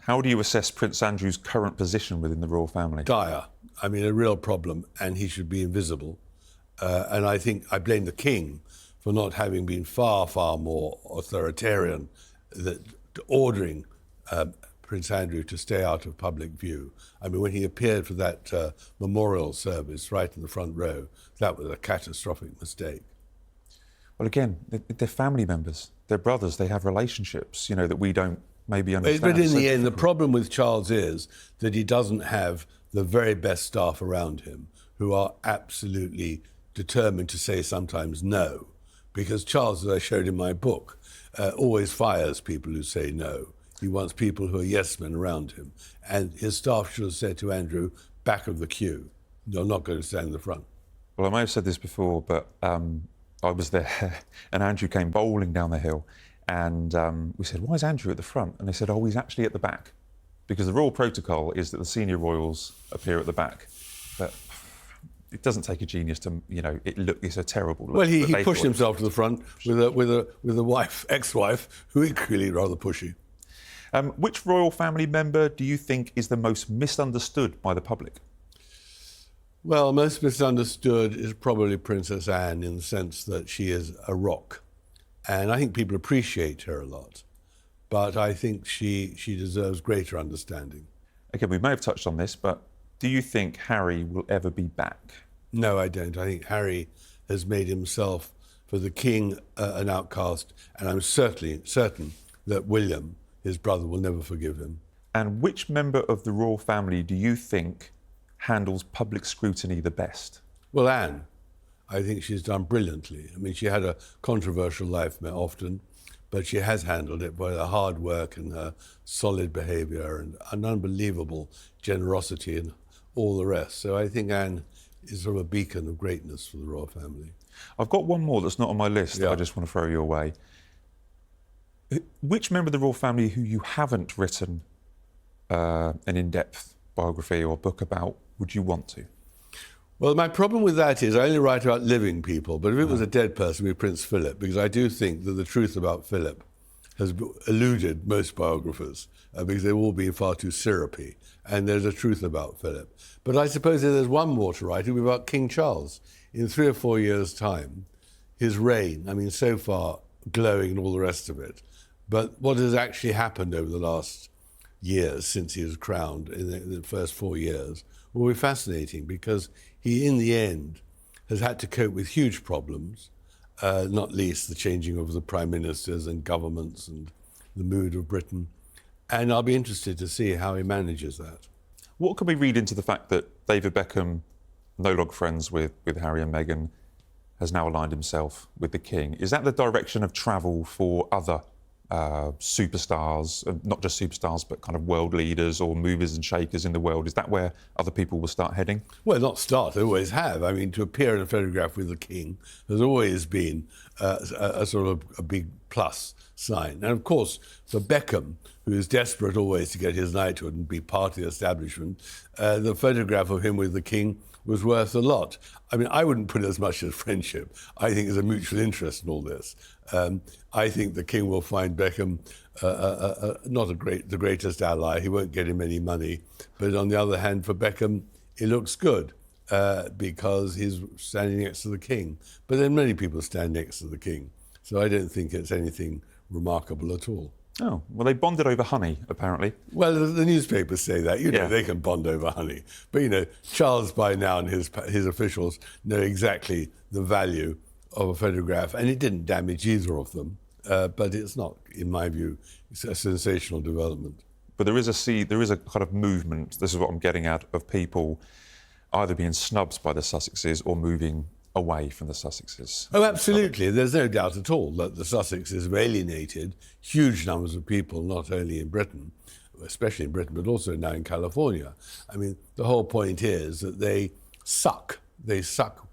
How do you assess Prince Andrew's current position within the royal family? Dire. I mean, a real problem, and he should be invisible. And I think I blame the king for not having been far, far more authoritarian, ordering Prince Andrew to stay out of public view. I mean, when he appeared for that memorial service right in the front row, that was a catastrophic mistake. Well, again, they're family members, they're brothers, they have relationships, that we don't maybe understand. But in the end, the problem with Charles is that he doesn't have the very best staff around him who are absolutely determined to say sometimes no. Because Charles, as I showed in my book, always fires people who say no. He wants people who are yes men around him. And his staff should have said to Andrew, back of the queue. You're not going to stand in the front. Well, I may have said this before, but I was there and Andrew came bowling down the hill and we said, why is Andrew at the front? And they said, oh, he's actually at the back. Because the royal protocol is that the senior royals appear at the back. But it doesn't take a genius to, it's a terrible look. Well, he pushed himself to the front with a wife, ex-wife, who equally rather pushy. Which royal family member do you think is the most misunderstood by the public? Well, most misunderstood is probably Princess Anne in the sense that she is a rock. And I think people appreciate her a lot. But I think she deserves greater understanding. Again, we may have touched on this, but do you think Harry will ever be back? No, I don't. I think Harry has made himself, for the king, an outcast. And I'm certain that William, his brother, will never forgive him. And which member of the royal family do you think handles public scrutiny the best? Well, Anne. I think she's done brilliantly. I mean, she had a controversial life often, but she has handled it by her hard work and her solid behaviour and an unbelievable generosity and all the rest. So I think Anne is sort of a beacon of greatness for the royal family. I've got one more that's not on my list that I just want to throw your way. Which member of the royal family who you haven't written an in-depth biography or book about would you want to? Well, my problem with that is I only write about living people, but if it was a dead person, it would be Prince Philip, because I do think that the truth about Philip has eluded most biographers, because they've all been far too syrupy, and there's a truth about Philip. But I suppose if there's one more to write, it would be about King Charles. In 3 or 4 years' time, his reign, I mean, so far glowing and all the rest of it, but what has actually happened over the last years since he was crowned in the first 4 years will be fascinating, because he, in the end, has had to cope with huge problems, not least the changing of the prime ministers and governments and the mood of Britain. And I'll be interested to see how he manages that. What can we read into the fact that David Beckham, no longer friends with Harry and Meghan, has now aligned himself with the King? Is that the direction of travel for other superstars, not just superstars, but kind of world leaders or movers and shakers in the world? Is that where other people will start heading? Well, not start, they always have. I mean, to appear in a photograph with the King has always been a sort of a big plus sign. And of course, for Beckham, who is desperate always to get his knighthood and be part of the establishment, the photograph of him with the King was worth a lot. I mean, I wouldn't put it as much as friendship. I think there's a mutual interest in all this. I think the King will find Beckham not the greatest ally. He won't get him any money. But on the other hand, for Beckham, it looks good because he's standing next to the King. But then many people stand next to the King. So I don't think it's anything remarkable at all. Oh, well, they bonded over honey, apparently. Well, the newspapers say that. They can bond over honey. But, Charles by now and his officials know exactly the value of a photograph, and it didn't damage either of them. But it's not, in my view, it's a sensational development. But there is a kind of movement, this is what I'm getting at, of people either being snubbed by the Sussexes or moving away from the Sussexes. Oh, absolutely. There's no doubt at all that the Sussexes have alienated huge numbers of people, not only in Britain, especially in Britain, but also now in California. I mean, the whole point is that they suck. They suck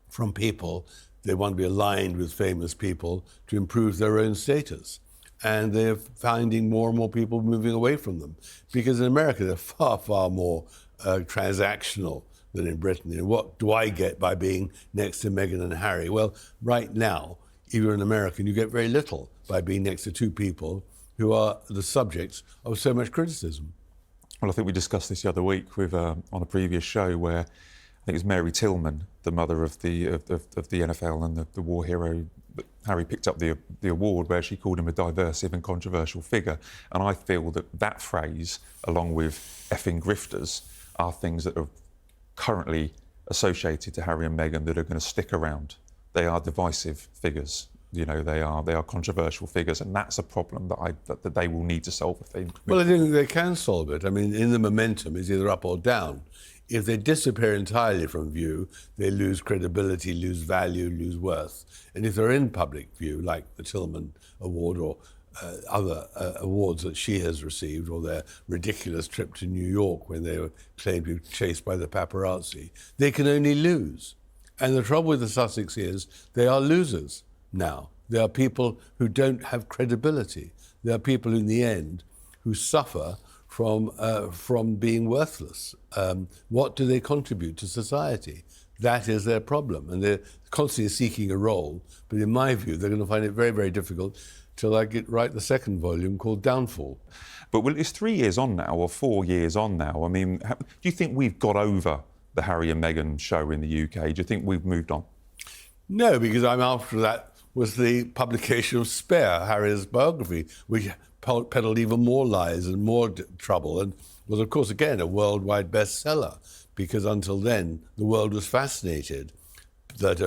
from people. They want to be aligned with famous people to improve their own status. And they're finding more and more people moving away from them. Because in America, they're far, far more transactional than in Britain. What do I get by being next to Meghan and Harry? Well, right now, if you're an American, you get very little by being next to two people who are the subjects of so much criticism. Well, I think we discussed this the other week with on a previous show where I think it's Mary Tillman, the mother of the NFL and the war hero. Harry picked up the award where she called him a divisive and controversial figure. And I feel that phrase, along with effing grifters, are things that are currently associated to Harry and Meghan that are going to stick around. They are divisive figures. You know, they are controversial figures, and that's a problem that they will need to solve if they. Well, I don't think they can solve it. I mean, in the momentum, it's either up or down. If they disappear entirely from view, they lose credibility, lose value, lose worth. And if they're in public view, like the Tillman Award or other awards that she has received, or their ridiculous trip to New York when they were claimed to be chased by the paparazzi, they can only lose. And the trouble with the Sussex is they are losers now. They are people who don't have credibility. They are people in the end who suffer from being worthless. What do they contribute to society? That is their problem. And they're constantly seeking a role. But in my view, they're going to find it very, very difficult till I write the second volume called Downfall. But well, it's 3 years on now, or 4 years on now. I mean, do you think we've got over the Harry and Meghan show in the UK? Do you think we've moved on? No, because after that was the publication of Spare, Harry's biography, which peddled even more lies and more trouble, and was, of course, again, a worldwide bestseller, because until then, the world was fascinated that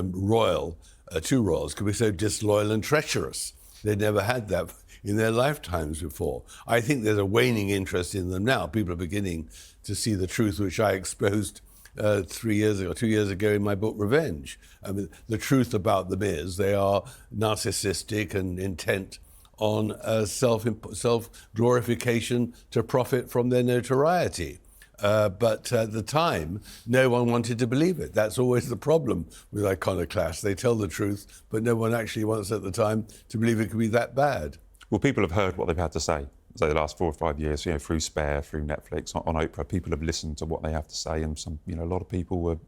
two royals could be so disloyal and treacherous. They'd never had that in their lifetimes before. I think there's a waning interest in them now. People are beginning to see the truth, which I exposed 2 years ago in my book Revenge. I mean, the truth about them is they are narcissistic and intent on self-glorification to profit from their notoriety. But at the time, no one wanted to believe it. That's always the problem with iconoclasts. They tell the truth, but no one actually wants at the time to believe it could be that bad. Well, people have heard what they've had to say. So the last 4 or 5 years, you know, through Spare, through Netflix, on Oprah, people have listened to what they have to say, and some, you know, a lot of people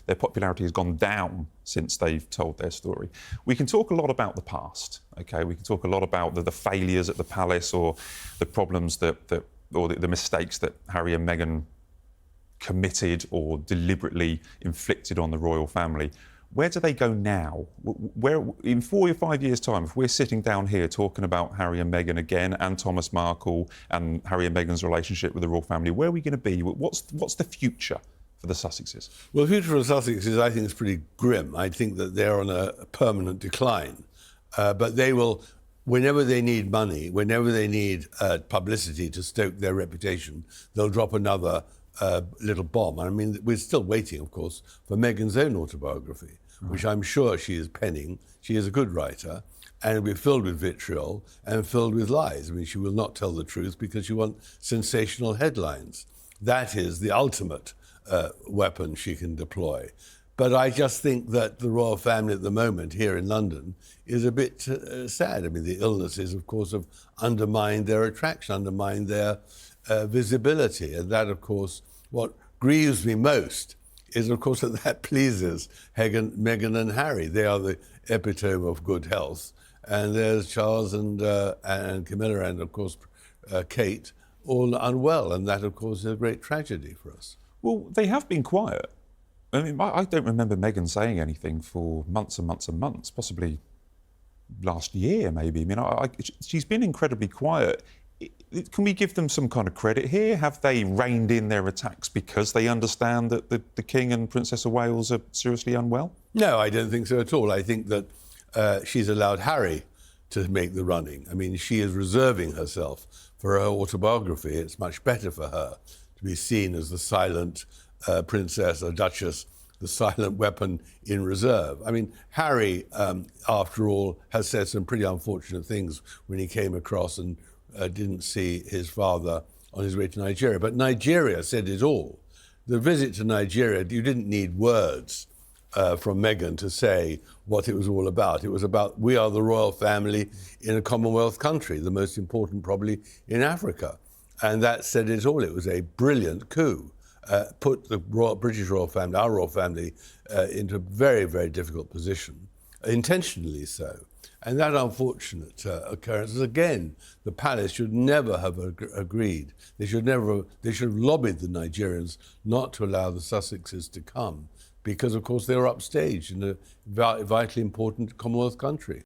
their popularity has gone down since they've told their story. We can talk a lot about the past, okay? We can talk a lot about the failures at the palace, or the problems or the mistakes that Harry and Meghan committed or deliberately inflicted on the royal family. Where do they go now? Where, in 4 or 5 years' time, if we're sitting down here talking about Harry and Meghan again, and Thomas Markle, and Harry and Meghan's relationship with the royal family, where are we going to be? What's the future for the Sussexes? Well, the future for the Sussexes, I think, is pretty grim. I think that they're on a permanent decline. But they will, whenever they need money, whenever they need publicity to stoke their reputation, they'll drop another little bomb. I mean, we're still waiting, of course, for Meghan's own autobiography, which I'm sure she is penning. She is a good writer, and it'll be filled with vitriol and filled with lies. I mean, she will not tell the truth because she wants sensational headlines. That is the ultimate weapon she can deploy. But I just think that the royal family at the moment here in London is a bit sad. I mean, the illnesses, of course, have undermined their attraction, undermined their visibility. And that, of course, what grieves me most is, of course, that pleases Meghan and Harry. They are the epitome of good health. And there's Charles and Camilla and, of course, Kate, all unwell. And that, of course, is a great tragedy for us. Well, they have been quiet. I mean, I don't remember Meghan saying anything for months and months and months, possibly last year, maybe. I mean, she's been incredibly quiet. Can we give them some kind of credit here? Have they reined in their attacks because they understand that the King and Princess of Wales are seriously unwell? No, I don't think so at all. I think that she's allowed Harry to make the running. I mean, she is reserving herself for her autobiography. It's much better for her to be seen as the silent princess or duchess, the silent weapon in reserve. I mean, Harry, after all, has said some pretty unfortunate things when he came across and didn't see his father on his way to Nigeria. But Nigeria said it all. The visit to Nigeria, you didn't need words from Meghan to say what it was all about. It was about, we are the royal family in a Commonwealth country, the most important probably in Africa. And that said it all. It was a brilliant coup. Put the British royal family, our royal family, into a very, very difficult position, intentionally so. And that unfortunate occurrence is, again, the palace should never have agreed. They should have lobbied the Nigerians not to allow the Sussexes to come because, of course, they were upstaged in a vitally important Commonwealth country.